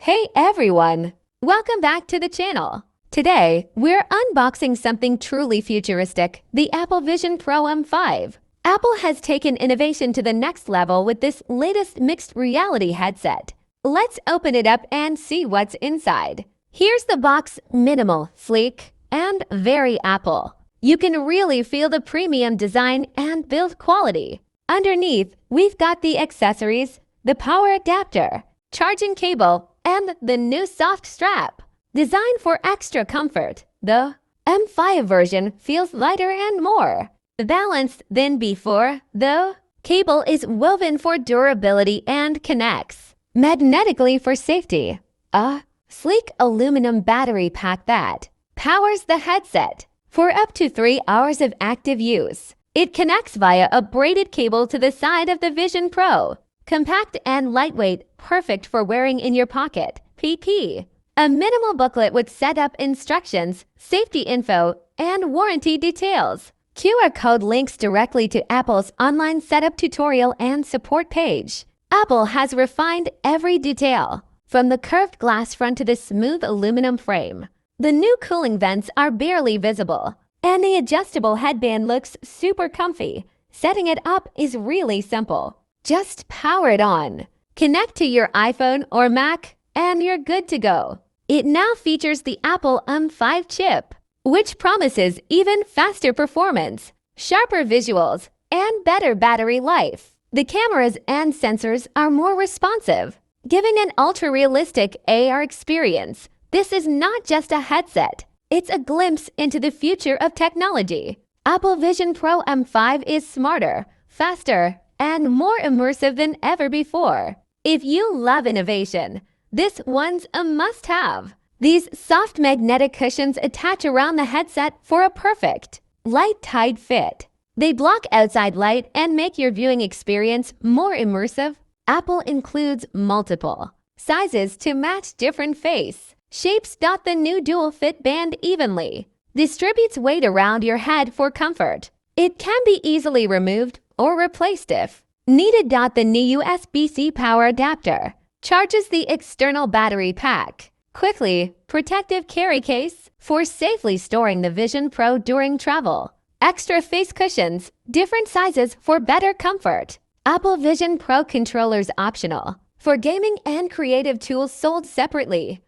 Hey everyone! Welcome back to the channel. Today, we're unboxing something truly futuristic, the Apple Vision Pro M5. Apple has taken innovation to the next level with this latest mixed reality headset. Let's open it up and see what's inside. Here's the box, minimal, sleek, and very Apple. You can really feel the premium design and build quality. Underneath, we've got the accessories, the power adapter, charging cable, and the new soft strap. Designed for extra comfort, the M5 version feels lighter and more balanced than before. The cable is woven for durability and connects magnetically for safety. A sleek aluminum battery pack that powers the headset for up to 3 hours of active use. It connects via a braided cable to the side of the Vision Pro. Compact and lightweight, perfect for wearing in your pocket. PP. A minimal booklet with setup instructions, safety info, and warranty details. QR code links directly to Apple's online setup tutorial and support page. Apple has refined every detail, from the curved glass front to the smooth aluminum frame. The new cooling vents are barely visible, and the adjustable headband looks super comfy. Setting it up is really simple. Just power it on. Connect to your iPhone or Mac, and you're good to go. It now features the Apple M5 chip, which promises even faster performance, sharper visuals, and better battery life. The cameras and sensors are more responsive, giving an ultra-realistic AR experience. This is not just a headset, it's a glimpse into the future of technology. Apple Vision Pro M5 is smarter, faster, and more immersive than ever before. If you love innovation, this one's a must-have. These soft magnetic cushions attach around the headset for a perfect, light, tight fit. They block outside light and make your viewing experience more immersive. Apple includes multiple sizes to match different face shapes. The new dual fit band evenly distributes weight around your head for comfort. It can be easily removed or replaced if needed. The new USB-C power adapter charges the external battery pack quickly. Protective carry case for safely storing the Vision Pro during travel. Extra face cushions, different sizes for better comfort. Apple Vision Pro controllers optional for gaming and creative tools, sold separately.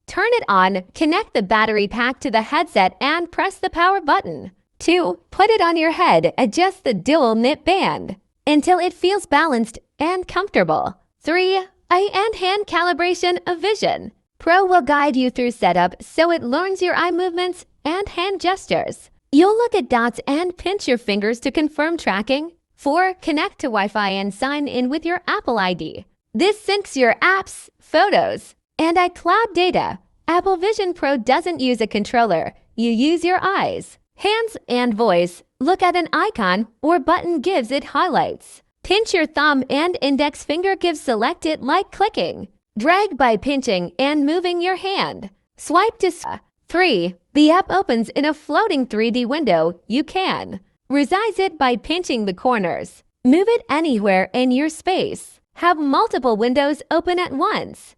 Turn it on, connect the battery pack to the headset and press the power button. 2. Put it on your head, adjust the dual knit band until it feels balanced and comfortable. 3. Eye and hand calibration of Vision Pro will guide you through setup so it learns your eye movements and hand gestures. You'll look at dots and pinch your fingers to confirm tracking. 4. Connect to Wi-Fi and sign in with your Apple ID. This syncs your apps, photos, and iCloud data. Apple Vision Pro doesn't use a controller. You use your eyes, hands, and voice. Look at an icon or button gives it highlights. Pinch your thumb and index finger gives select it like clicking. Drag by pinching and moving your hand. Swipe to 3. The app opens in a floating 3D window. You can resize it by pinching the corners. Move it anywhere in your space. Have multiple windows open at once.